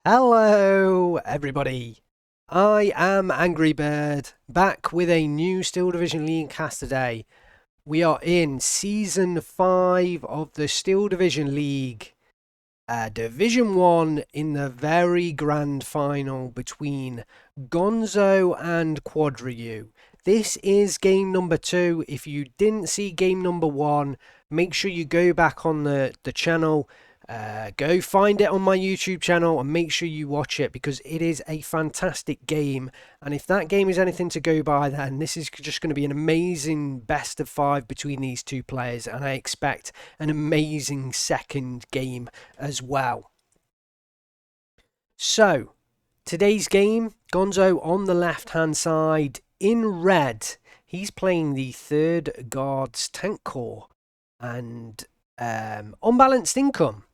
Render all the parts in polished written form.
Hello, everybody. I am AngryBird, back with a new Steel Division League cast today. We are in Season 5 of the Steel Division League, Division 1 in the very grand final between Gonzo and uuuu. This is game number 2. If you didn't see game number 1, make sure you go back on the channel. Go find it on my YouTube channel and make sure you watch it because it is a fantastic game. And if that game is anything to go by, then this is just going to be an amazing best of 5 between these two players. And I expect an amazing second game as well. So, today's game, Gonzo on the left hand side in red. He's playing the third guard's tank core and unbalanced income.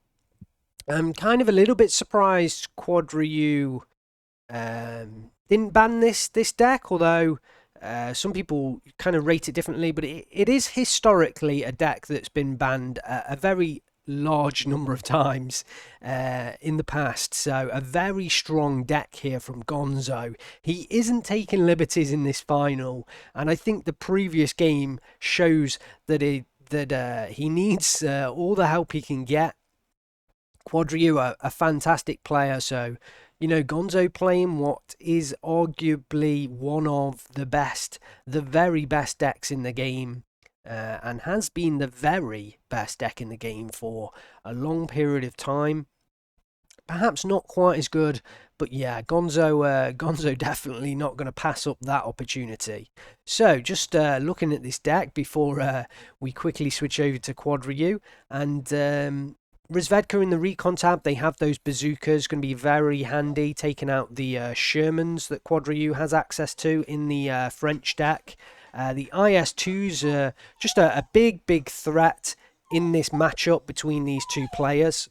I'm kind of a little bit surprised uuuu didn't ban this deck, although some people kind of rate it differently, but it is historically a deck that's been banned a very large number of times in the past. So a very strong deck here from Gonzo. He isn't taking liberties in this final, and I think the previous game shows that he needs all the help he can get. uuuu, a fantastic player, so Gonzo playing what is arguably one of the very best decks in the game, and has been the very best deck in the game for a long period of time. Perhaps not quite as good, but yeah, Gonzo definitely not going to pass up that opportunity. So just looking at this deck before we quickly switch over to uuuu, and Rizvedka in the recon tab, they have those bazookas, going to be very handy, taking out the Shermans that uuuu has access to in the French deck. The IS-2s are just a big threat in this matchup between these two players.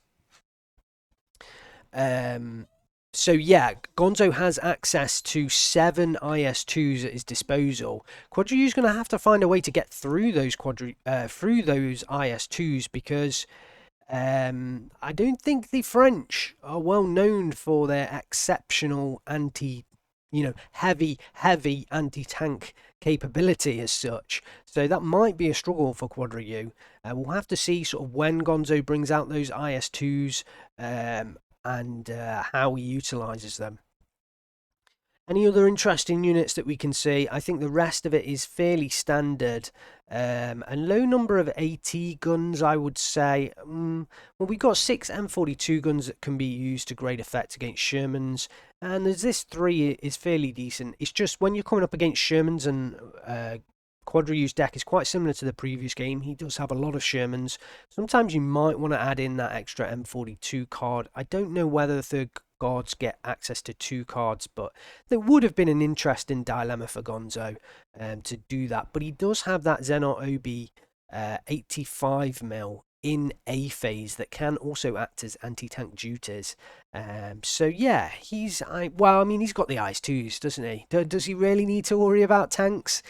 So yeah, Gonzo has access to 7 IS-2s at his disposal. uuuu's going to have to find a way to get through those IS-2s because I don't think the French are well known for their exceptional heavy anti-tank capability as such. So that might be a struggle for uuuu. We'll have to see sort of when Gonzo brings out those IS-2s and how he utilises them. Any other interesting units that we can see? I think the rest of it is fairly standard. A low number of AT guns, I would say. Well, we've got 6 M42 guns that can be used to great effect against Shermans. And there's this 3 is fairly decent. It's just when you're coming up against Shermans, and uuuu's deck is quite similar to the previous game. He does have a lot of Shermans. Sometimes you might want to add in that extra M42 card. I don't know whether the third guards get access to 2 cards, but there would have been an interesting dilemma for Gonzo to do that. But he does have that Xenot OB 85mm in A phase that can also act as anti-tank duties. So yeah, he's got the IS-2s, doesn't he? Does he really need to worry about tanks?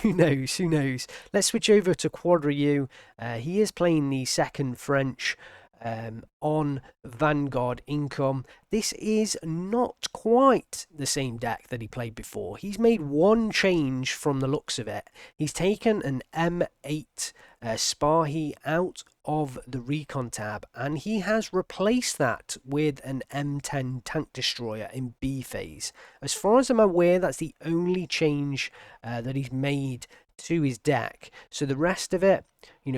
Who knows? Let's switch over to uuuu. He is playing the second French on Vanguard income. This is not quite the same deck that he played before. He's made one change from the looks of it. He's taken an M8 Spahi out of the recon tab, and he has replaced that with an M10 tank destroyer in B phase. As far as I'm aware, that's the only change that he's made to his deck. So the rest of it,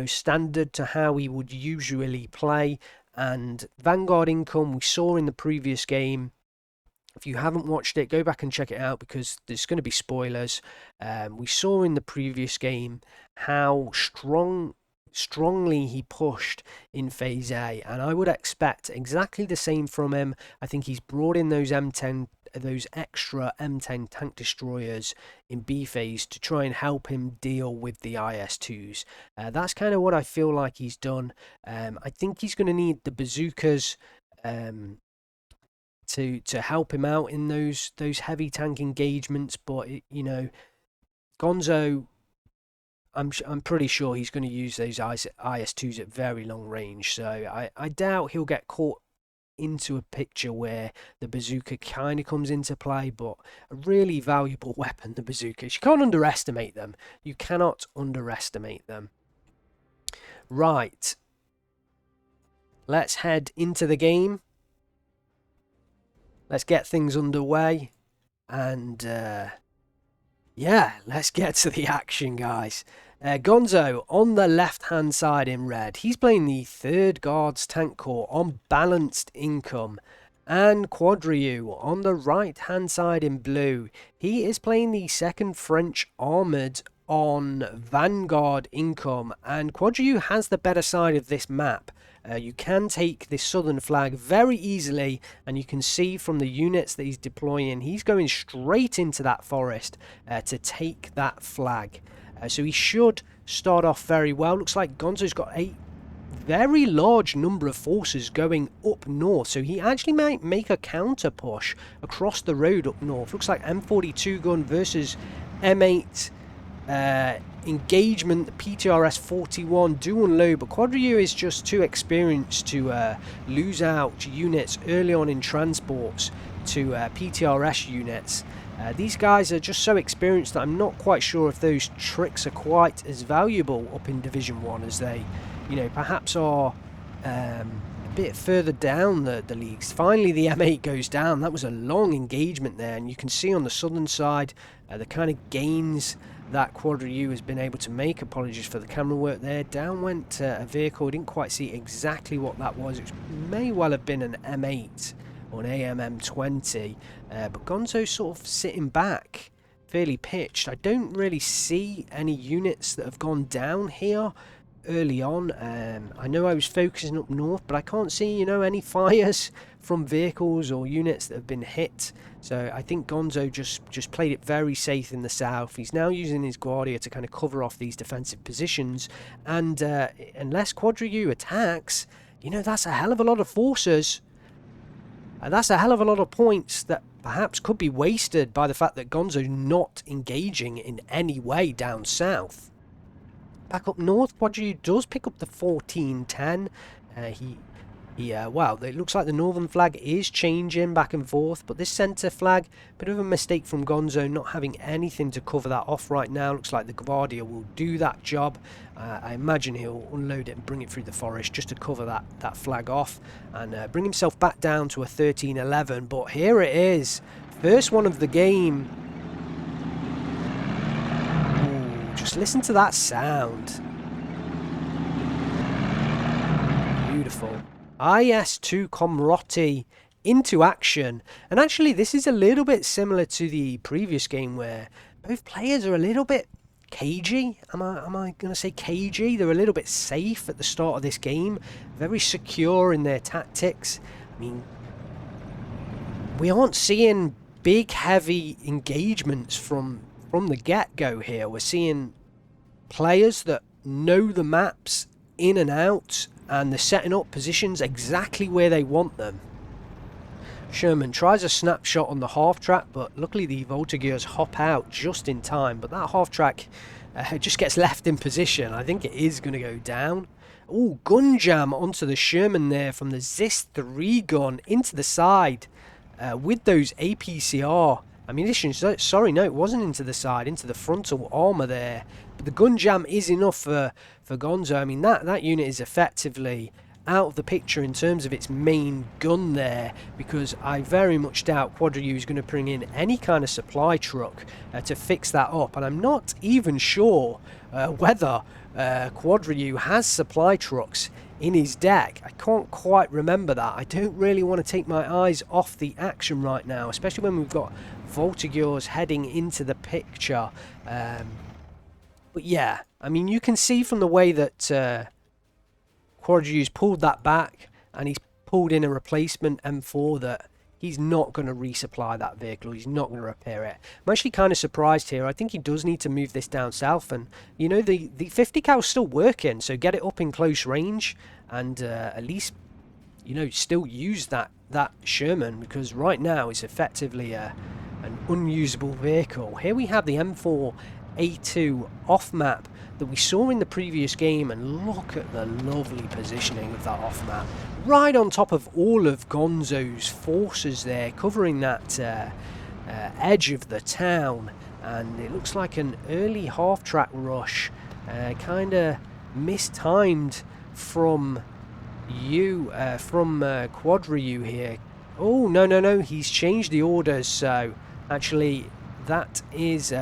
standard to how he would usually play. And Vanguard income we saw in the previous game. If you haven't watched it, go back and check it out because there's going to be spoilers. We saw in the previous game how strongly he pushed in phase A, and I would expect exactly the same from him. I think he's brought in those extra M10 tank destroyers in B phase to try and help him deal with the IS-2s. That's kind of what I feel like he's done. I think he's going to need the bazookas to help him out in those heavy tank engagements, but Gonzo, I'm pretty sure he's going to use those IS-2s at very long range, so I doubt he'll get caught into a picture where the bazooka kind of comes into play, but a really valuable weapon, the bazookas. You can't underestimate them. You cannot underestimate them. Right. Let's head into the game. Let's get things underway. And, yeah, let's get to the action, guys. Gonzo on the left-hand side in red. He's playing the 3rd Guards Tank Corps on balanced income. And Quadriu on the right-hand side in blue. He is playing the 2nd French Armoured on Vanguard income. And Quadriu has the better side of this map. You can take this southern flag very easily, and you can see from the units that he's deploying, he's going straight into that forest to take that flag. So he should start off very well. Looks like Gonzo's got a very large number of forces going up north, so he actually might make a counter push across the road up north. Looks like M42 gun versus M8 engagement. The PTRS 41 do unload, but Quadriu is just too experienced to lose out units early on in transports to PTRS units. These guys are just so experienced that I'm not quite sure if those tricks are quite as valuable up in Division 1 as they, you know, perhaps are a bit further down the leagues. Finally the M8 goes down. That was a long engagement there, and you can see on the southern side the kind of gains that Quadriu has been able to make. Apologies for the camera work there. Down went a vehicle. Didn't quite see exactly what that was. It may well have been an M8 or an AMM20, but Gonzo's sort of sitting back, fairly pitched. I don't really see any units that have gone down here early on. I know I was focusing up north, but I can't see, you know, any fires from vehicles or units that have been hit. So I think Gonzo just played it very safe in the south. He's now using his Guardia to kind of cover off these defensive positions, and unless Quadriu attacks, you know, that's a hell of a lot of forces. That's a hell of a lot of points that perhaps could be wasted by the fact that Gonzo's not engaging in any way down south. Back up north, Quadriu does pick up the 1410. Wow, it looks like the northern flag is changing back and forth, but this centre flag, bit of a mistake from Gonzo not having anything to cover that off right now. Looks like the Guardia will do that job. I imagine he'll unload it and bring it through the forest just to cover that flag off and bring himself back down to a 13-11. But here it is, first one of the game. Ooh, just listen to that sound. Beautiful. IS-2 Komroti into action, and actually this is a little bit similar to the previous game where both players are a little bit cagey. Am I going to say cagey? They're a little bit safe at the start of this game, very secure in their tactics. I mean, we aren't seeing big heavy engagements from the get-go here. We're seeing players that know the maps in and out, and they're setting up positions exactly where they want them. Sherman tries a snapshot on the half-track, but luckily the Voltigeurs hop out just in time. But that half-track just gets left in position. I think it is going to go down. Oh, gun jam onto the Sherman there from the ZIS-3 gun into the side with those APCR ammunition. Sorry, no, it wasn't into the side, into the frontal armour there. But the gun jam is enough for Gonzo. I mean, that unit is effectively out of the picture in terms of its main gun there, because I very much doubt Quadriu is going to bring in any kind of supply truck to fix that up. And I'm not even sure whether Quadriu has supply trucks in his deck. I can't quite remember that. I don't really want to take my eyes off the action right now, especially when we've got Voltigeurs heading into the picture. But yeah, I mean, you can see from the way that Quadriu's pulled that back and he's pulled in a replacement M4 that he's not going to resupply that vehicle. He's not going to repair it. I'm actually kind of surprised here. I think he does need to move this down south, and you know, the 50 cal is still working, so get it up in close range and at least, you know, still use that Sherman, because right now it's effectively an unusable vehicle. Here we have the M4A2 off map that we saw in the previous game, and look at the lovely positioning of that off map. right on top of all of Gonzo's forces there, covering that edge of the town. And it looks like an early half-track rush, kind of mistimed from Quadriu here. Oh, no, he's changed the orders, so actually that is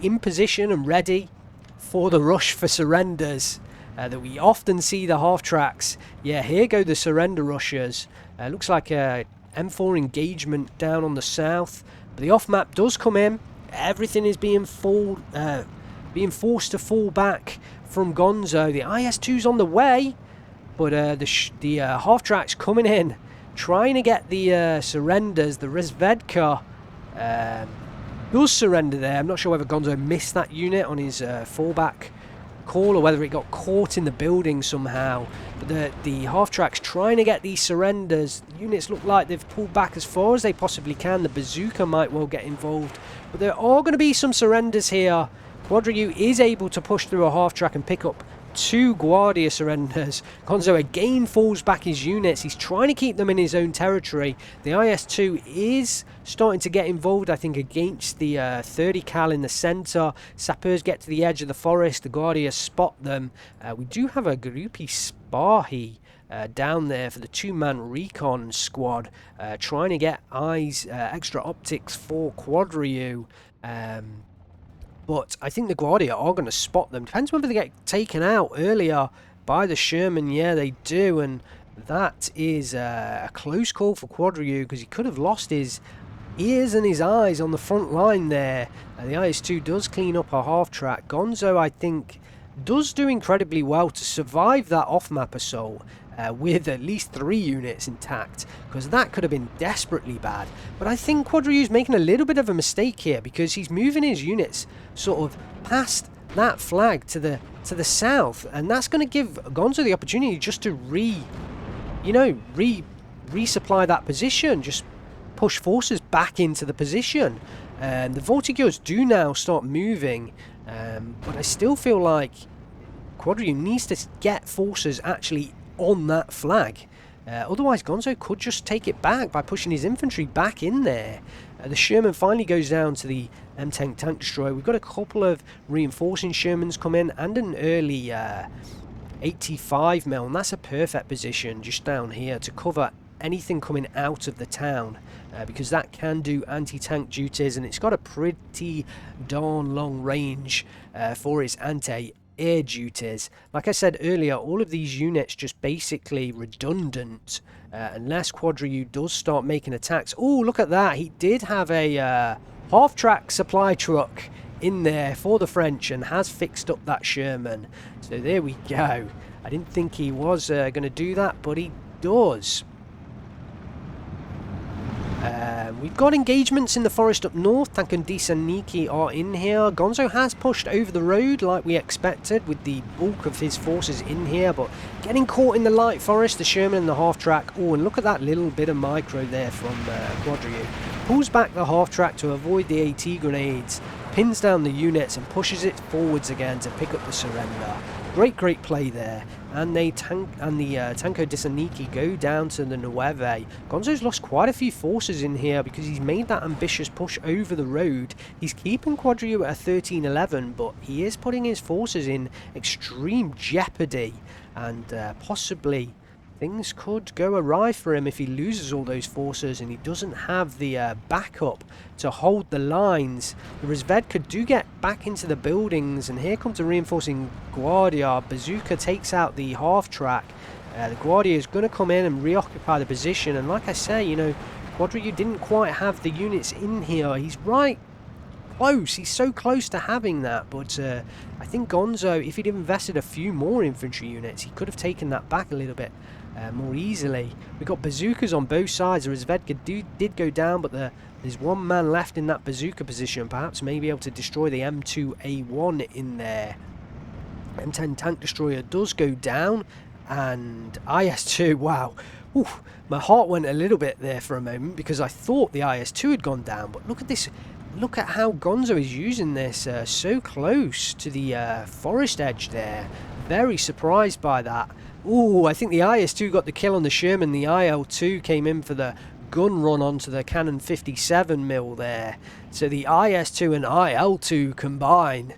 in position and ready for the rush for surrenders that we often see the half-tracks. Yeah, here go the surrender rushers. Looks like a M4 engagement down on the south, but the off-map does come in. Everything is being forced to fall back from Gonzo. The IS-2's on the way, but the half-track's coming in, trying to get the surrenders. The Rezvedka does surrender there. I'm not sure whether Gonzo missed that unit on his fallback call or whether it got caught in the building somehow. But the half-track's trying to get these surrenders. The units look like they've pulled back as far as they possibly can. The bazooka might well get involved, but there are going to be some surrenders here. Quadriu is able to push through a half-track and pick up 2 Guardia surrenders. Gonzo again falls back his units. He's trying to keep them in his own territory. The IS-2 is starting to get involved, I think, against the 30 cal in the centre. Sappers get to the edge of the forest. The Guardia spot them. We do have a Groupie Spahi down there for the 2-man recon squad, trying to get eyes, extra optics for Quadriu. But I think the Guardia are going to spot them. Depends whether they get taken out earlier by the Sherman. Yeah, they do. And that is a close call for Quadriu, because he could have lost his ears and his eyes on the front line there. The IS-2 does clean up a half-track. Gonzo, I think, does do incredibly well to survive that off-map assault with at least 3 units intact, because that could have been desperately bad. But I think Quadriu's making a little bit of a mistake here, because he's moving his units sort of past that flag to the south, and that's going to give Gonzo the opportunity just to resupply that position, just push forces back into the position. The Voltigeurs do now start moving, but I still feel like Quadriu needs to get forces actually on that flag. Otherwise Gonzo could just take it back by pushing his infantry back in there. The Sherman finally goes down to the M10 tank destroyer. We've got a couple of reinforcing Shermans come in and an early 85 mil, and that's a perfect position just down here to cover anything coming out of the town, because that can do anti-tank duties, and it's got a pretty darn long range for its anti-air duties. Like I said earlier, all of these units just basically redundant unless Quadriu does start making attacks. Oh, look at that. He did have a half-track supply truck in there for the French and has fixed up that Sherman. So there we go. I didn't think he was going to do that, but he does. We've got engagements in the forest up north. Tank and Disaniki are in here. Gonzo has pushed over the road like we expected, with the bulk of his forces in here, but getting caught in the light forest, the Sherman and the half-track. Oh, and look at that little bit of micro there from Quadriu. Pulls back the half-track to avoid the AT grenades, pins down the units and pushes it forwards again to pick up the surrender. Great play there. And the Tanko Disaniki go down to the Nueve. Gonzo's lost quite a few forces in here because he's made that ambitious push over the road. He's keeping Quadriu at a 13-11, but he is putting his forces in extreme jeopardy, and possibly things could go awry for him if he loses all those forces and he doesn't have the backup to hold the lines. The Rezvedka do get back into the buildings, and here comes a reinforcing Guardia. Bazooka takes out the half-track. The Guardia is going to come in and reoccupy the position, and like I say, you know, Quadriu didn't quite have the units in here. He's right close. He's so close to having that, but I think Gonzo, if he'd invested a few more infantry units, he could have taken that back a little bit more easily. We've got bazookas on both sides. The Rezvedka did go down, but there's one man left in that bazooka position, perhaps maybe able to destroy the M2A1 in there. M10 tank destroyer does go down, and IS-2, wow. Ooh, my heart went a little bit there for a moment because I thought the IS-2 had gone down, but look at this. Look at how Gonzo is using this so close to the forest edge there. Very surprised by that. Ooh, I think the IS-2 got the kill on the Sherman. The IL-2 came in for the gun run onto the Cannon 57 mil there. So the IS-2 and IL-2 combine.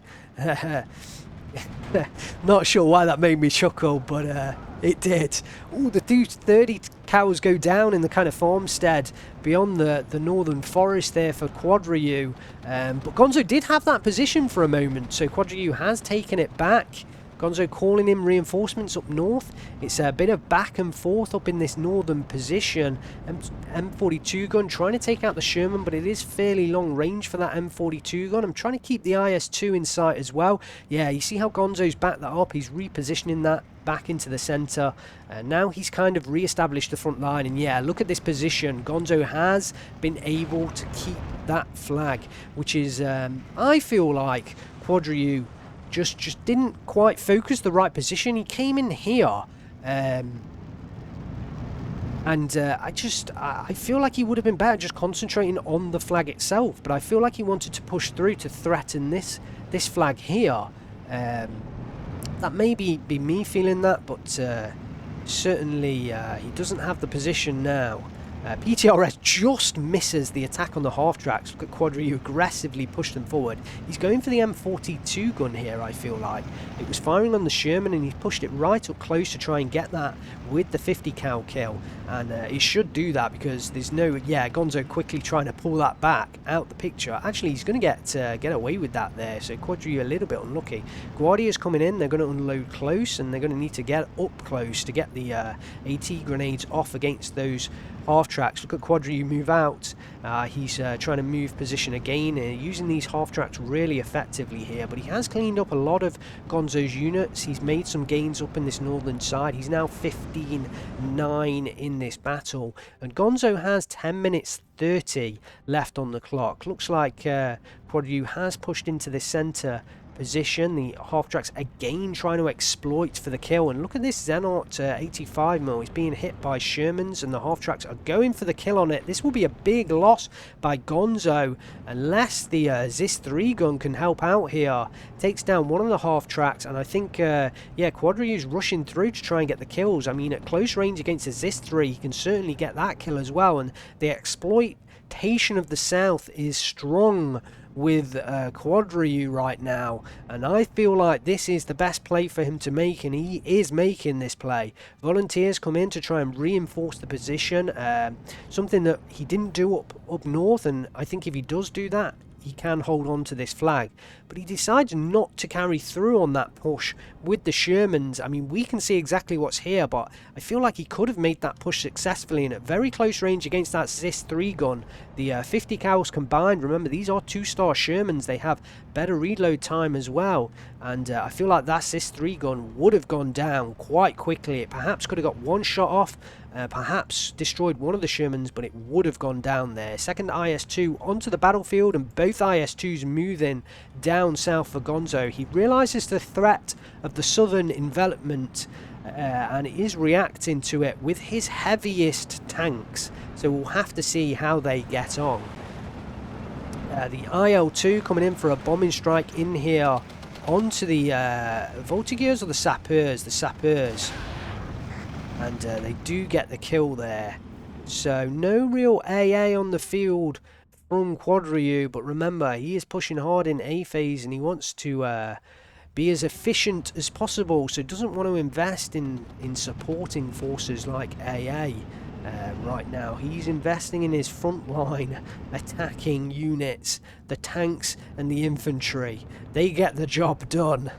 Not sure why that made me chuckle, but it did. Ooh, the 30 cows go down in the kind of farmstead beyond the northern forest there for Quadriu. But Gonzo did have that position for a moment, so Quadriu has taken it back. Gonzo calling in reinforcements up north. It's a bit of back and forth up in this northern position. M42 gun trying to take out the Sherman, but it is fairly long range for that M42 gun. I'm trying to keep the IS-2 in sight as well. Yeah, you see how Gonzo's backed that up. He's repositioning that back into the centre. Now he's kind of re-established the front line. And yeah, look at this position. Gonzo has been able to keep that flag, which is, I feel like Quadriu just didn't quite focus the right position. He came in here, and I feel like he would have been better just concentrating on the flag itself. But I feel like he wanted to push through to threaten this flag here. That may be me feeling that, but certainly he doesn't have the position now. PTRS just misses the attack on the half-tracks. Look at Quadriu aggressively push them forward. He's going for the M42 gun here, I feel like. It was firing on the Sherman and he pushed it right up close to try and get that with the 50 cal kill. And he should do that because there's no... Yeah, Gonzo quickly trying to pull that back out the picture. Actually, he's going to get away with that there. So Quadriu a little bit unlucky. Guardia's coming in. They're going to unload close and they're going to need to get up close to get the AT grenades off against those half-tracks. Look at Quadriu move out. He's trying to move position again, using these half-tracks really effectively here, but he has cleaned up a lot of Gonzo's units. He's made some gains up in this northern side. He's now 15-9 in this battle, and Gonzo has 10 minutes 30 left on the clock. Looks like Quadriu has pushed into the centre position. The half-tracks again trying to exploit for the kill, and look at this Zenart 85mm. He's being hit by Shermans and the half-tracks are going for the kill on it. This will be a big loss by Gonzo unless the Zis 3 gun can help out here. Takes down one of the half-tracks, and I think yeah, Quadriu's rushing through to try and get the kills. I mean, at close range against a Zis 3 he can certainly get that kill as well, and the exploitation of the south is strong with Quadriu right now, and I feel like this is the best play for him to make, and he is making this play. Volunteers come in to try and reinforce the position, something that he didn't do up north, and I think if he does do that he can hold on to this flag, but he decides not to carry through on that push with the Shermans. I mean, we can see exactly what's here, but I feel like he could have made that push successfully, and at very close range against that Zis 3 gun, the 50 cows combined. Remember, these are 2-star Shermans, they have better reload time as well, and I feel like that Zis 3 gun would have gone down quite quickly. It perhaps could have got one shot off, perhaps destroyed one of the Shermans, but it would have gone down there. Second IS-2 onto the battlefield, and both IS-2s moving down south for Gonzo. He realises the threat of the southern envelopment and is reacting to it with his heaviest tanks, so we'll have to see how they get on. The IL-2 coming in for a bombing strike in here onto the Voltigeurs or the Sapeurs? The Sapeurs. And they do get the kill there. So no real AA on the field from Quadriu, but remember, he is pushing hard in A phase and he wants to be as efficient as possible, so doesn't want to invest in supporting forces like AA right now. He's investing in his front line attacking units, the tanks and the infantry. They get the job done.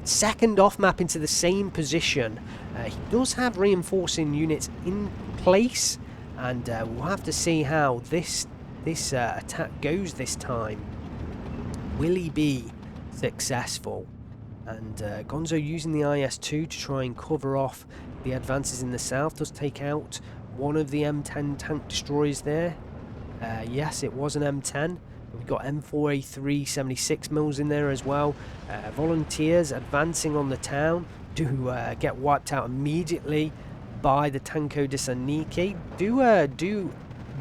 Second off map into the same position. He does have reinforcing units in place, and we'll have to see how this attack goes this time. Will he be successful? And Gonzo using the IS-2 to try and cover off the advances in the south. Does take out one of the M10 tank destroyers there. Yes, it was an M10. We've got M4A3 76mm in there as well. Volunteers advancing on the town do get wiped out immediately by the Tanko de Saniki.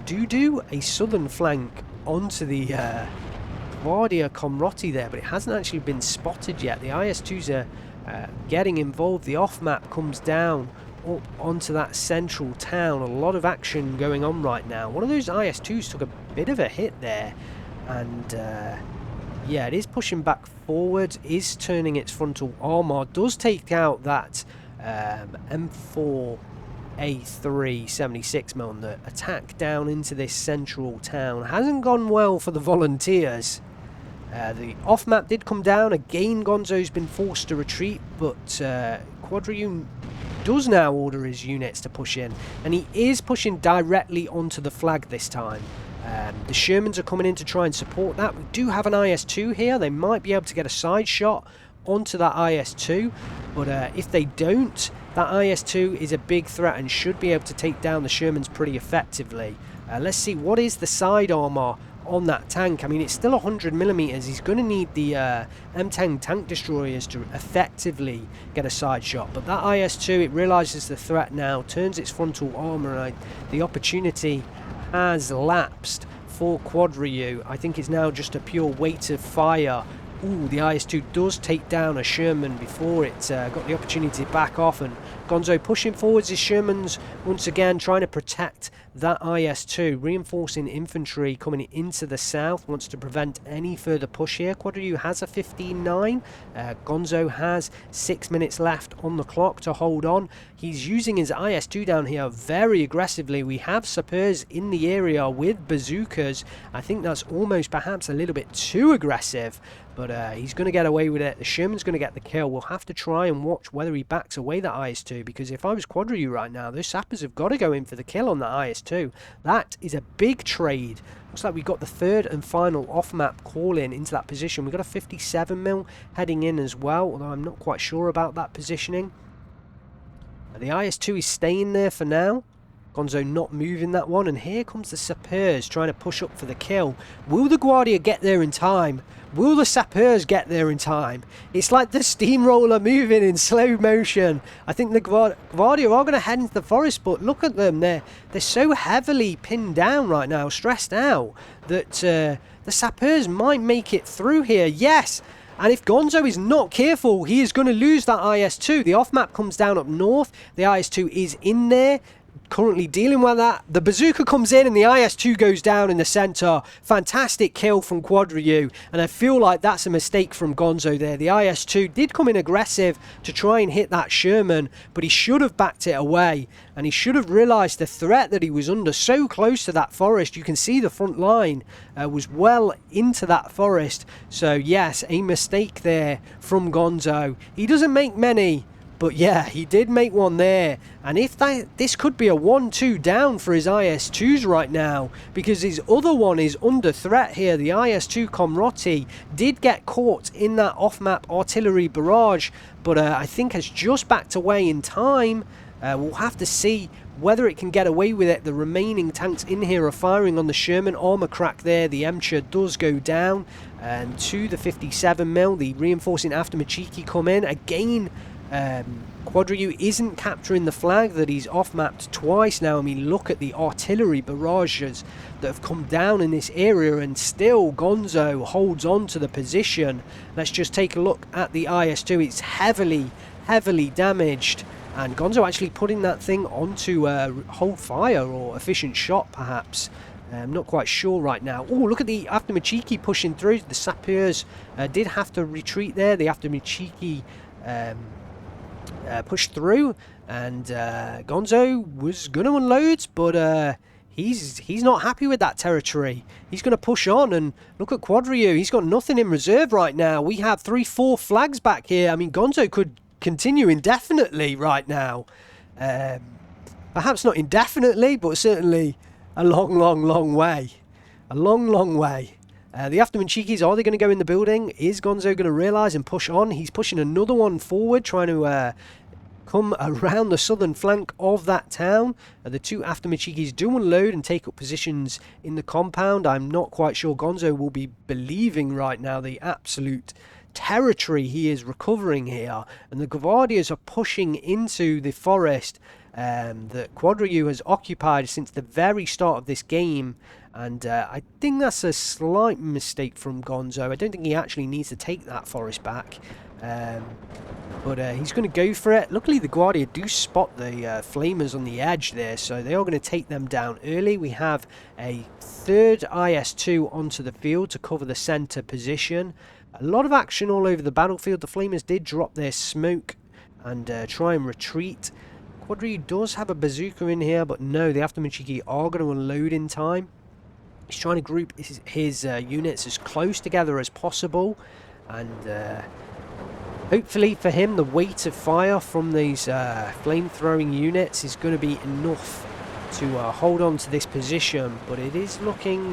Do a southern flank onto the Guardia Comrotti there, but it hasn't actually been spotted yet. The IS-2s are getting involved. The off-map comes down up onto that central town. A lot of action going on right now. One of those IS-2s took a bit of a hit there, and yeah, it is pushing back forward, is turning its frontal armor, does take out that M4A3 76mm on the attack down into this central town. Hasn't gone well for the volunteers. The off-map did come down. Again, Gonzo's been forced to retreat, but Quadrium does now order his units to push in, and he is pushing directly onto the flag this time. The Shermans are coming in to try and support that. We do have an IS-2 here. They might be able to get a side shot onto that IS-2, but if they don't, that IS-2 is a big threat and should be able to take down the Shermans pretty effectively. Let's see, what is the side armor on that tank? I mean, it's still 100mm. He's going to need the M10 tank destroyers to effectively get a side shot, but that IS-2, it realizes the threat now, turns its frontal armor, and the opportunity has lapsed for Quadrium. I think it's now just a pure weight of fire. Ooh, the IS-2 does take down a Sherman before it got the opportunity to back off, and Gonzo pushing forwards his Shermans once again, trying to protect that IS-2. Reinforcing infantry coming into the south, wants to prevent any further push here. Quadrium has a 15-9. Gonzo has 6 minutes left on the clock to hold on. He's using his IS-2 down here very aggressively. We have sappers in the area with bazookas. I think that's almost perhaps a little bit too aggressive, but he's going to get away with it. The Sherman's going to get the kill. We'll have to try and watch whether he backs away that IS-2, because if I was Quadrium right now, those sappers have got to go in for the kill on that IS-2. That is a big trade. Looks like we've got the third and final off-map call in into that position. We've got a 57mm heading in as well, although I'm not quite sure about that positioning. The IS-2 is staying there for now. Gonzo not moving that one, and here comes the sappers trying to push up for the kill. Will the Guardia get there in time? Will the sappers get there in time? It's like the steamroller moving in slow motion. I think the Guardia are going to head into the forest, but look at them. They're so heavily pinned down right now, stressed out, that the sappers might make it through here. Yes! And if Gonzo is not careful, he is going to lose that IS-2. The off-map comes down up north. The IS-2 is in there, currently dealing with that. The bazooka comes in and the IS-2 goes down in the center. Fantastic kill from Quadrium, and I feel like that's a mistake from Gonzo there. The IS-2 did come in aggressive to try and hit that Sherman, but he should have backed it away, and he should have realized the threat that he was under so close to that forest. You can see the front line was well into that forest. So yes, a mistake there from Gonzo. He doesn't make many, but yeah, he did make one there. And if this could be a 1-2 down for his IS-2s right now, because his other one is under threat here. The IS-2 Comrotti did get caught in that off-map artillery barrage, but I think has just backed away in time. We'll have to see whether it can get away with it. The remaining tanks in here are firing on the Sherman. Armor crack there. The Emcher does go down. And to the 57mm, the reinforcing after Machiki come in. Again, Quadrium isn't capturing the flag that he's off-mapped twice now. I mean, look at the artillery barrages that have come down in this area, and still Gonzo holds on to the position. Let's just take a look at the IS-2. It's heavily damaged, and Gonzo actually putting that thing onto hold fire or efficient shot perhaps. I'm not quite sure right now. Oh, look at the after Machiki pushing through. The sappers did have to retreat there. The after Machiki pushed through, and Gonzo was going to unload, but he's not happy with that territory. He's going to push on, and look at Quadrium. He's got nothing in reserve right now. We have 3-4 flags back here. I mean, Gonzo could continue indefinitely right now. Perhaps not indefinitely, but certainly a long way. A long way. The Afterman-Cheekies, are they going to go in the building? Is Gonzo going to realise and push on? He's pushing another one forward, trying to come around the southern flank of that town. The two Afterman-Cheekies do unload and take up positions in the compound. I'm not quite sure Gonzo will be believing right now the absolute territory he is recovering here. And the Gavardias are pushing into the forest that Quadrium has occupied since the very start of this game. And I think that's a slight mistake from Gonzo. I don't think he actually needs to take that forest back. But he's going to go for it. Luckily, the Guardia do spot the Flamers on the edge there, so they are going to take them down early. We have a third IS-2 onto the field to cover the center position. A lot of action all over the battlefield. The Flamers did drop their smoke and try and retreat. Quadri does have a bazooka in here, but no, the Aftermachiki are going to unload in time. He's trying to group his units as close together as possible, and hopefully for him, the weight of fire from these flame-throwing units is going to be enough to hold on to this position, but it is looking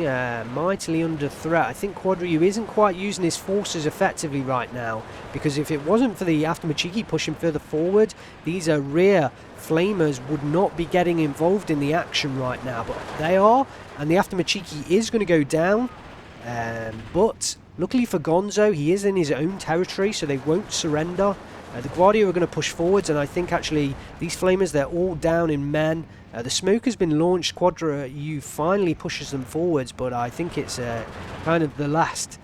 mightily under threat. I think Quadri isn't quite using his forces effectively right now, because if it wasn't for the Aftermachiki pushing further forward, these rear Flamers would not be getting involved in the action right now, but they are, and the Aftermachiki is going to go down, but luckily for Gonzo, he is in his own territory, so they won't surrender. The Guardia are going to push forwards, and I think actually these Flamers, they're all down in men. The smoke has been launched. Quadra U finally pushes them forwards, but I think it's kind of the last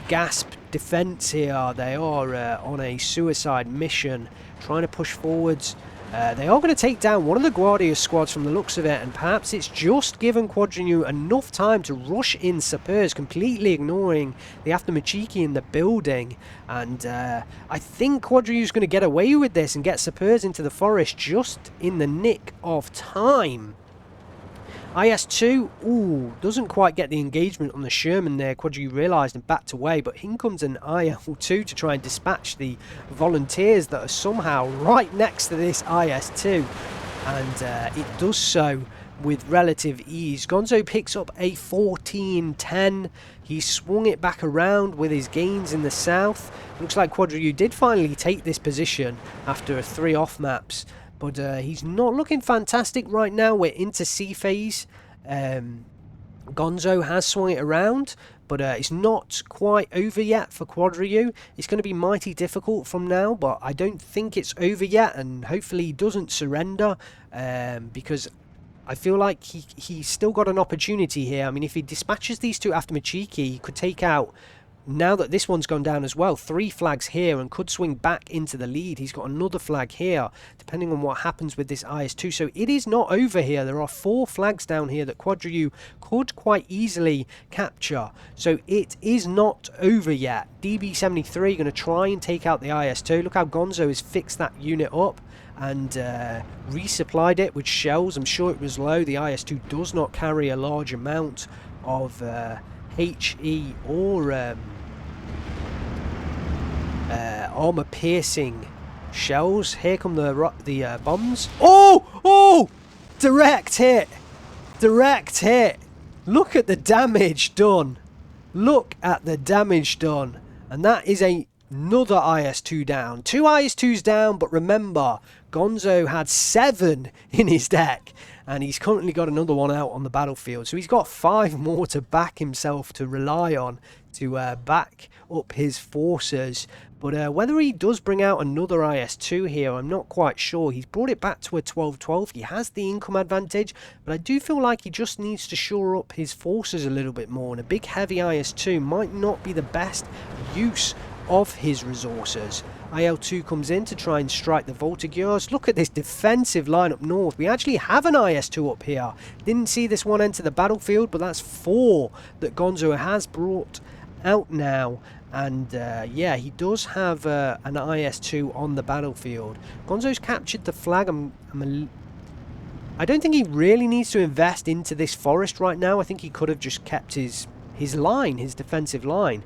gasp defense here. They are on a suicide mission, trying to push forwards. They are going to take down one of the Guardia squads from the looks of it, and perhaps it's just given Quadrinu enough time to rush in Sapeurs, completely ignoring the Aftermachiki in the building. And I think Quadrinu's going to get away with this and get Sapeurs into the forest just in the nick of time. IS-2, ooh, doesn't quite get the engagement on the Sherman there. Quadri realised and backed away, but in comes an IL-2 to try and dispatch the volunteers that are somehow right next to this IS-2, and it does so with relative ease. Gonzo picks up a 14-10. He swung it back around with his gains in the south. Looks like Quadri did finally take this position after 3 off maps. But he's not looking fantastic right now. We're into C phase. Gonzo has swung it around, but it's not quite over yet for Quadriu. It's going to be mighty difficult from now, but I don't think it's over yet, and hopefully he doesn't surrender, because I feel like he's still got an opportunity here. I mean, if he dispatches these two after Machiki, he could take out, now that this one's gone down as well, 3 flags here and could swing back into the lead. He's got another flag here, depending on what happens with this IS-2. So it is not over here. There are 4 flags down here that Quadriu could quite easily capture. So it is not over yet. DB-73 going to try and take out the IS-2. Look how Gonzo has fixed that unit up and resupplied it with shells. I'm sure it was low. The IS-2 does not carry a large amount of HE or armor piercing shells. Here come the bombs. Oh, direct hit, look at the damage done, and that is another IS-2 down. 2 IS-2s down, but remember, Gonzo had 7 in his deck, and he's currently got another one out on the battlefield. So he's got 5 more to back himself, to rely on, to back up his forces. But whether he does bring out another IS-2 here, I'm not quite sure. He's brought it back to a 12-12. He has the income advantage, but I do feel like he just needs to shore up his forces a little bit more, and a big heavy IS-2 might not be the best use of his resources. IL-2 comes in to try and strike the Voltigeurs. Look at this defensive line up north. We actually have an IS-2 up here. Didn't see this one enter the battlefield, but that's 4 that Gonzo has brought out now. And yeah, he does have an IS-2 on the battlefield. Gonzo's captured the flag. I don't think he really needs to invest into this forest right now. I think he could have just kept his line, his defensive line.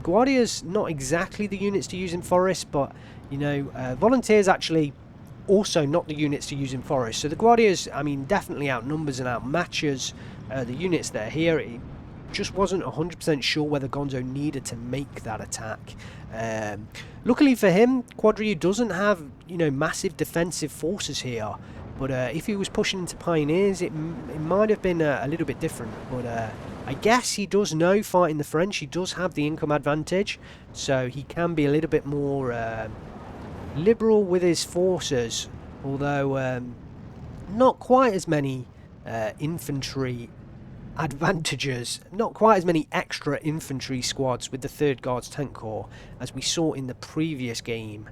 Guardia's not exactly the units to use in forest, but you know, Volunteers actually also not the units to use in forest. So the Guardias, I mean, definitely outnumbers and outmatches the units that are here. It just wasn't 100% sure whether Gonzo needed to make that attack. Luckily for him, Quadriu doesn't have, you know, massive defensive forces here. But if he was pushing into Pioneers, it might have been a little bit different. But I guess he does know fighting the French. He does have the income advantage, so he can be a little bit more liberal with his forces. Although not quite as many infantry advantages, not quite as many extra infantry squads with the 3rd Guards Tank Corps as we saw in the previous game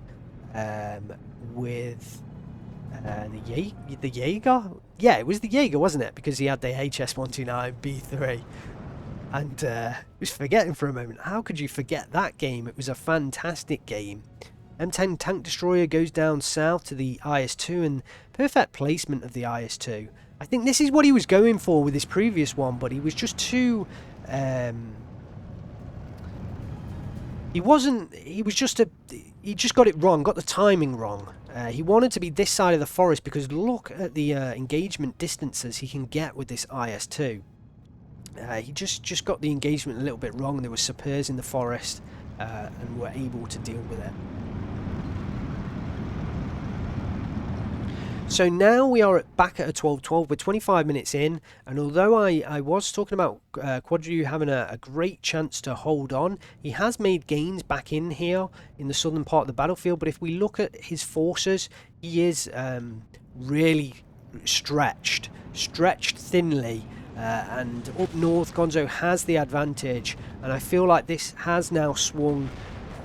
with the Jaeger? Yeah, it was the Jaeger, wasn't it? Because he had the HS-129B3. And I was forgetting for a moment. How could you forget that game? It was a fantastic game. M10 Tank Destroyer goes down south to the IS-2, and perfect placement of the IS-2. I think this is what he was going for with his previous one, but he was just too... he just got it wrong, got the timing wrong. He wanted to be this side of the forest because look at the engagement distances he can get with this IS-2. He just got the engagement a little bit wrong. There were Sapeurs in the forest and were able to deal with it. So now we are back at a 12-12. We're 25 minutes in, and although I was talking about Quadriu having a great chance to hold on, he has made gains back in here in the southern part of the battlefield. But if we look at his forces, he is really stretched thinly. And up north, Gonzo has the advantage, and I feel like this has now swung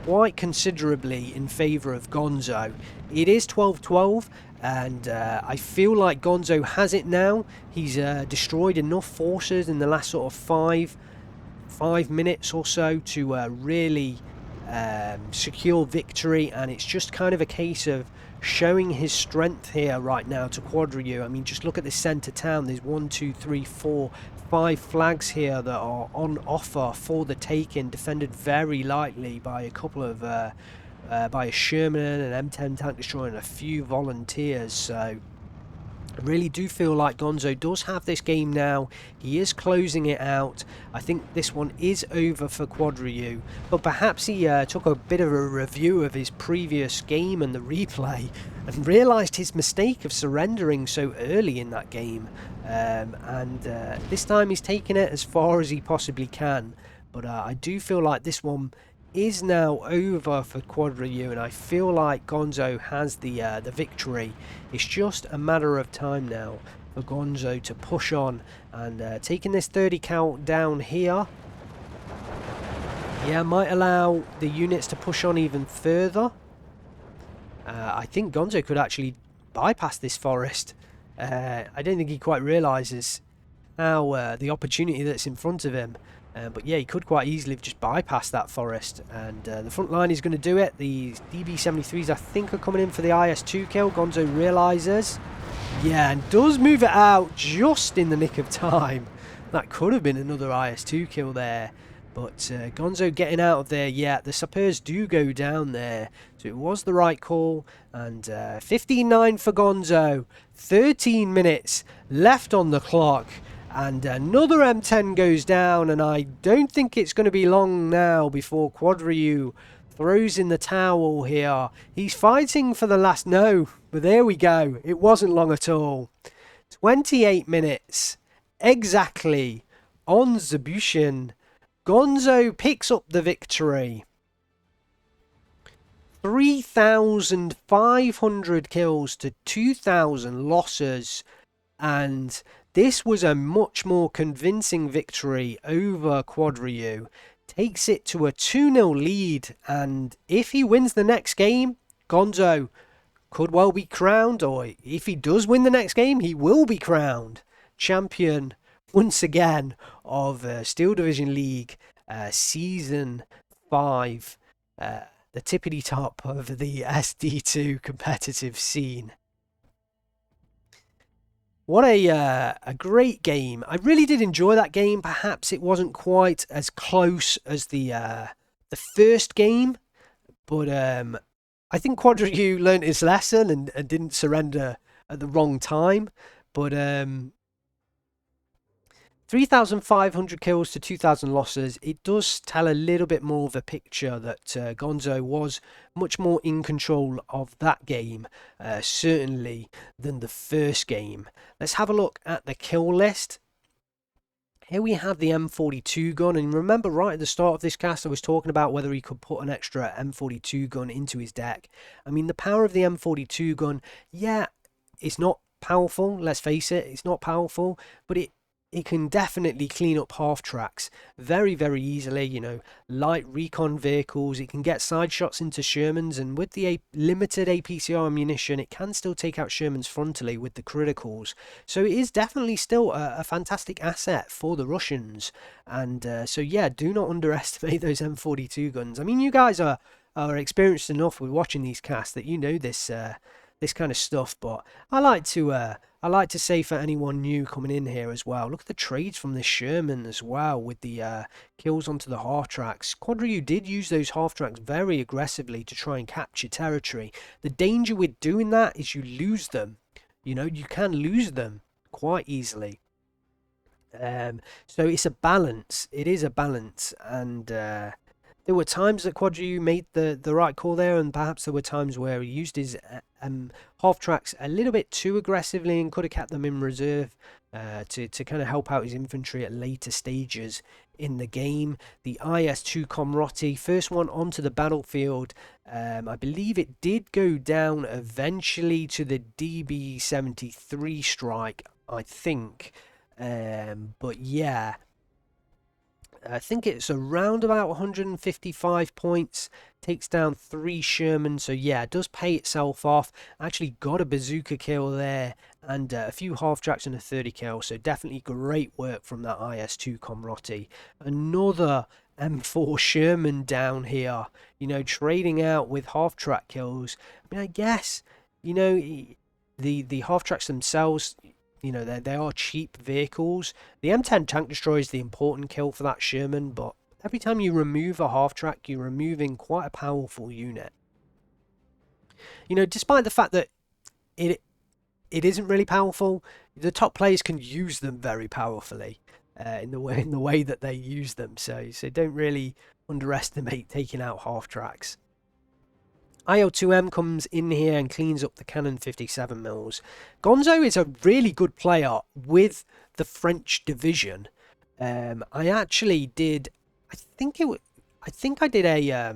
quite considerably in favour of Gonzo. It is 12-12, and I feel like Gonzo has it now. He's destroyed enough forces in the last sort of five minutes or so to really secure victory, and it's just kind of a case of showing his strength here right now to Quadriu. I mean, just look at the centre town. There's 1, 2, 3, 4, 5 flags here that are on offer for the taking, defended very lightly by a couple of by a Sherman, an M10 tank destroyer, and a few volunteers. So I really do feel like Gonzo does have this game now. He is closing it out. I think this one is over for Quadriu, but perhaps he took a bit of a review of his previous game and the replay and realised his mistake of surrendering so early in that game. This time he's taken it as far as he possibly can. But I do feel like this one is now over for Quadriu, and I feel like Gonzo has the victory. It's just a matter of time now for Gonzo to push on, and taking this 30 count down here, yeah, might allow the units to push on even further. I think Gonzo could actually bypass this forest. I don't think he quite realises how the opportunity that's in front of him. But yeah, he could quite easily have just bypassed that forest, and the front line is going to do it. The DB-73s, I think, are coming in for the IS-2 kill. Gonzo realises, yeah, and does move it out just in the nick of time. That could have been another IS-2 kill there, but Gonzo getting out of there. Yeah, the Sapeurs do go down there, so it was the right call. And 15-9 for Gonzo, 13 minutes left on the clock. And another M10 goes down, and I don't think it's going to be long now before Quadriu throws in the towel here. He's fighting for the last... No, but there we go. It wasn't long at all. 28 minutes exactly on Zabushyn. Gonzo picks up the victory. 3,500 kills to 2,000 losses, and this was a much more convincing victory over Quadriu. Takes it to a 2-0 lead, and if he wins the next game, Gonzo could well be crowned, or if he does win the next game, he will be crowned champion once again of Steel Division League Season 5, the tippity top of the SD2 competitive scene. What a great game. I really did enjoy that game. Perhaps it wasn't quite as close as the first game, but I think Quadriu learned his lesson and didn't surrender at the wrong time. But 3,500 kills to 2,000 losses, it does tell a little bit more of a picture that Gonzo was much more in control of that game, certainly, than the first game. Let's have a look at the kill list. Here we have the M42 gun, and remember right at the start of this cast I was talking about whether he could put an extra M42 gun into his deck. I mean, the power of the M42 gun, yeah, it's not powerful, let's face it, it's not powerful, but it it can definitely clean up half tracks very, very easily. You know, light recon vehicles. It can get side shots into Shermans, and with the limited APCR ammunition, it can still take out Shermans frontally with the criticals. So it is definitely still a fantastic asset for the Russians. And so yeah, do not underestimate those M42 guns. I mean, you guys are experienced enough with watching these casts that you know this this kind of stuff. But I like to say for anyone new coming in here as well, look at the trades from this Sherman as well with the kills onto the half tracks. Quadri did use those half tracks very aggressively to try and capture territory. The danger with doing that is you lose them. You know, you can lose them quite easily. So it's a balance. It is a balance, and there were times that Quadri made the right call there, and perhaps there were times where he used his half tracks a little bit too aggressively and could have kept them in reserve to kind of help out his infantry at later stages in the game. The IS-2 Komroti, first one onto the battlefield. I believe it did go down eventually to the DB-73 strike, I think. But yeah, I think it's around about 155 points, takes down 3 Sherman, so yeah, it does pay itself off. Actually got a bazooka kill there, and a few half tracks and a 30 kill, so definitely great work from that IS-2 Komroti. Another M4 Sherman down here, you know, trading out with half track kills. I mean, I guess, you know, the half tracks themselves, you know, they are cheap vehicles. The M10 tank destroyer is the important kill for that Sherman, but every time you remove a half track, you're removing quite a powerful unit. You know, despite the fact that it isn't really powerful, the top players can use them very powerfully in the way that they use them. So don't really underestimate taking out half tracks. IL2M comes in here and cleans up the Cannon 57 mils. Gonzo is a really good player with the French division. I actually did, I think I did a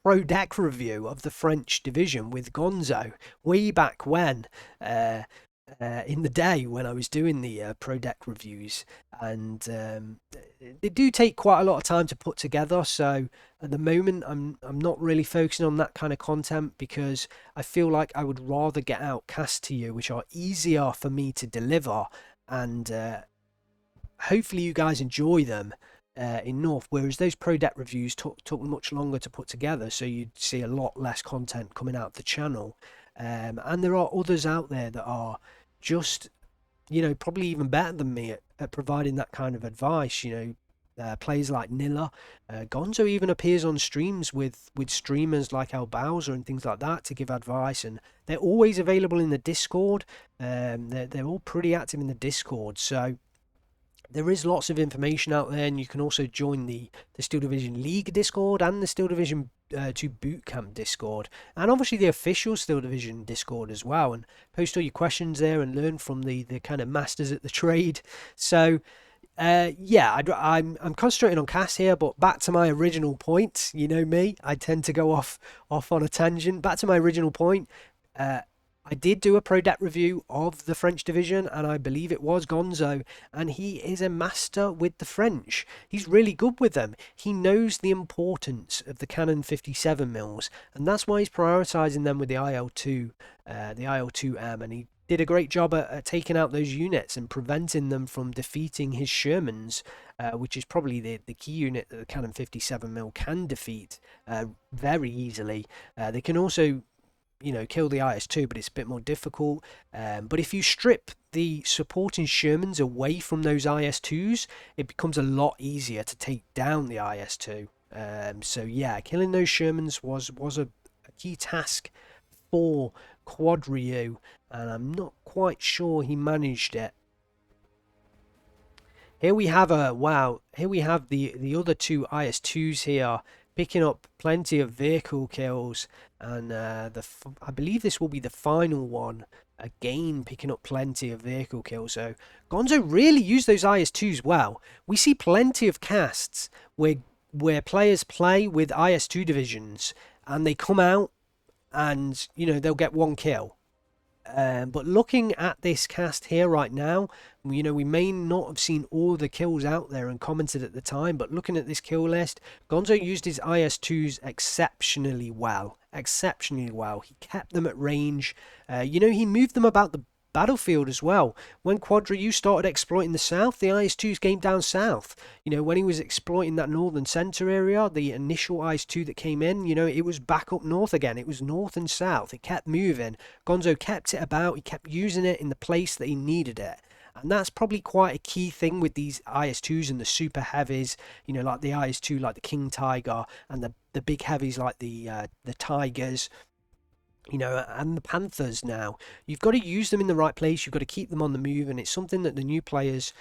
pro deck review of the French division with Gonzo way back when, in the day when I was doing the pro deck reviews, and they do take quite a lot of time to put together. So at the moment, I'm not really focusing on that kind of content because I feel like I would rather get out casts to you which are easier for me to deliver, and hopefully you guys enjoy them enough, whereas those pro deck reviews took much longer to put together, so you'd see a lot less content coming out of the channel. And there are others out there that are just, you know, probably even better than me at providing that kind of advice. You know, players like Nilla, Gonzo even appears on streams with streamers like Al Bowser and things like that to give advice, and they're always available in the Discord. They're all pretty active in the Discord, so there is lots of information out there, and you can also join the Steel Division League Discord and the Steel Division 2 Bootcamp Discord, and obviously the official Steel Division Discord as well, and post all your questions there and learn from the kind of masters at the trade. So yeah, I'm concentrating on casts here, but back to my original point. You know me, I tend to go off on a tangent. Back to my original point. I did do a pro deck review of the French division, and I believe it was Gonzo, and he is a master with the French. He's really good with them. He knows the importance of the Cannon 57 mils, and that's why he's prioritising them with the IL2, the IL2M, and he did a great job at taking out those units and preventing them from defeating his Shermans, which is probably the key unit that the Cannon 57 mil can defeat very easily. They can also, you know, kill the IS-2, but it's a bit more difficult. But if you strip the supporting Shermans away from those IS-2s, it becomes a lot easier to take down the IS-2. So yeah, killing those Shermans was a key task for Quadri, and I'm not quite sure he managed it. Here we have here we have the other 2 IS-2s here, picking up plenty of vehicle kills, and I believe this will be the final one, again picking up plenty of vehicle kills. So Gonzo really used those IS-2s well. We see plenty of casts where players play with IS-2 divisions and they come out and, you know, they'll get 1 kill. But looking at this cast here right now, we may not have seen all the kills out there and commented at the time, but looking at this kill list, Gonzo used his IS-2s exceptionally well. Exceptionally well. He kept them at range. He moved them about the battlefield as well. When uuuu started exploiting the south, the IS-2s came down south. When he was exploiting that northern center area, the initial IS-2 that came in, it was back up north again. It was north and south. It kept moving. Gonzo kept it about. He kept using it in the place that he needed it. And that's probably quite a key thing with these IS-2s and the super heavies, like the IS-2, like the King Tiger, and the big heavies like the Tigers, and the Panthers now. You've got to use them in the right place. You've got to keep them on the move, and it's something that the new players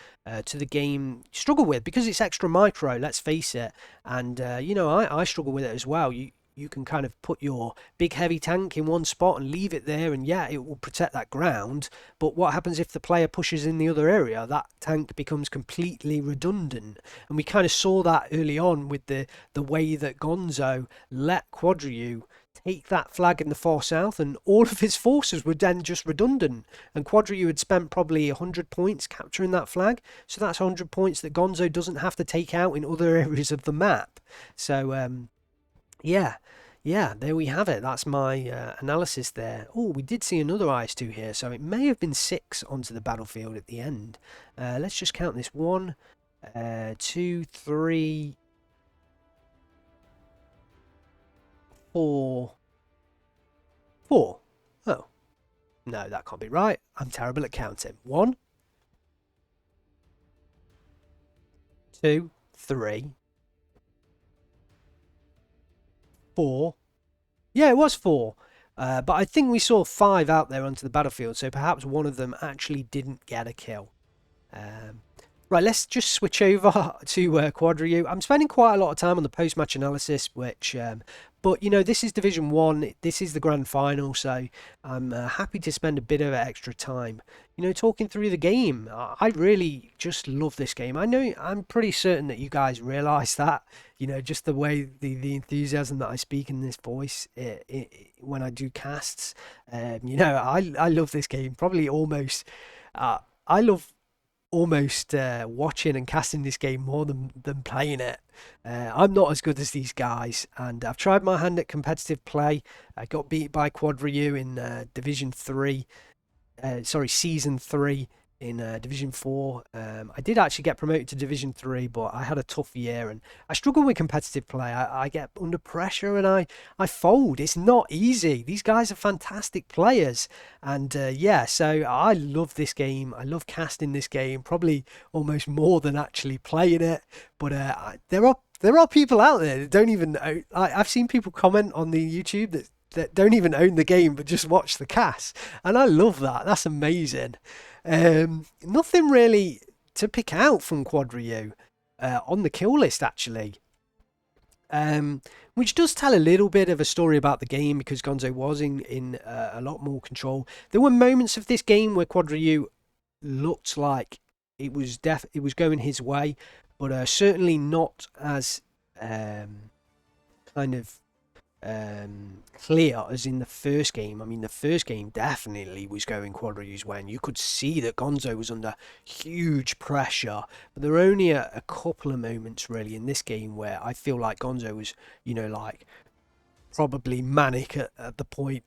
to the game struggle with because it's extra micro, let's face it. And, I struggle with it as well. You can kind of put your big heavy tank in one spot and leave it there, and yeah, it will protect that ground. But what happens if the player pushes in the other area? That tank becomes completely redundant. And we kind of saw that early on with the way that Gonzo let uuuu take that flag in the far south, and all of his forces were then just redundant. And uuuu had spent probably 100 points capturing that flag, so that's 100 points that Gonzo doesn't have to take out in other areas of the map. So yeah, there we have it. That's my analysis there. Oh, we did see another IS-2 here, so it may have been 6 onto the battlefield at the end. Let's just count this. 1, 2, 3, 4. Oh, no, that can't be right. I'm terrible at counting. 1, 2, 3, 4. Yeah, it was 4. But I think we saw 5 out there onto the battlefield, so perhaps one of them actually didn't get a kill. Right, let's just switch over to uuuu. I'm spending quite a lot of time on the post-match analysis, but this is Division 1, this is the grand final, so I'm happy to spend a bit of extra time, talking through the game. I really just love this game. I'm pretty certain that you guys realise that, just the way, the enthusiasm that I speak in this voice when I do casts. I love this game, probably almost, I love almost watching and casting this game more than playing it. I'm not as good as these guys, and I've tried my hand at competitive play. I got beat by uuuu in Division 3, Season 3 in Division 4. I did actually get promoted to Division 3, but I had a tough year and I struggle with competitive play. I get under pressure and I fold. It's not easy. These guys are fantastic players, and so I love this game. I love casting this game, probably almost more than actually playing it. But there are people out there that don't even know. I've seen people comment on the YouTube that don't even own the game but just watch the cast, and I love that. That's amazing. Nothing really to pick out from uuuu on the kill list, actually, which does tell a little bit of a story about the game because Gonzo was in a lot more control. There were moments of this game where uuuu looked like it was going his way, but certainly not as kind of clear as in the first game. I mean, the first game definitely was going uuuu's way, and you could see that Gonzo was under huge pressure. But there were only a couple of moments really in this game where I feel like Gonzo was, like probably manic at the point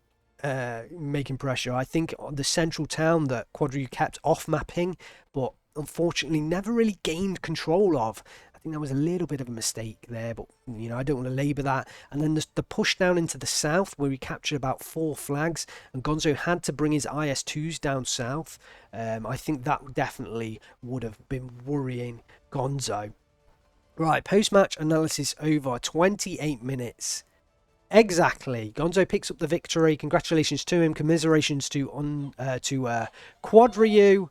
making pressure. I think on the central town that uuuu kept off mapping, but unfortunately never really gained control of. I think that was a little bit of a mistake there, but I don't want to labour that. And then the push down into the south where he captured about 4 flags, and Gonzo had to bring his IS-2s down south. I think that definitely would have been worrying Gonzo. Right, post-match analysis over. 28 minutes. Exactly. Gonzo picks up the victory. Congratulations to him. Commiserations to uuuu.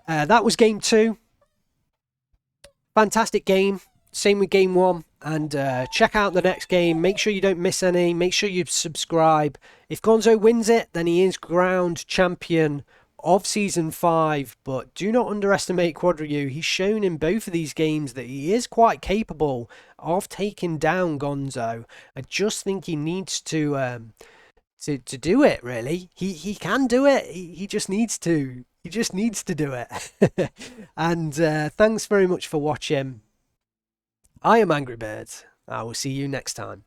That was game 2. Fantastic game. Same with game 1. And check out the next game. Make sure you don't miss any. Make sure you subscribe. If Gonzo wins it, then he is ground champion of Season 5. But do not underestimate uuuu. He's shown in both of these games that he is quite capable of taking down Gonzo. I just think he needs to to do it. Really, he can do it. He just needs to. He just needs to do it. And thanks very much for watching. I am AngryBird. I will see you next time.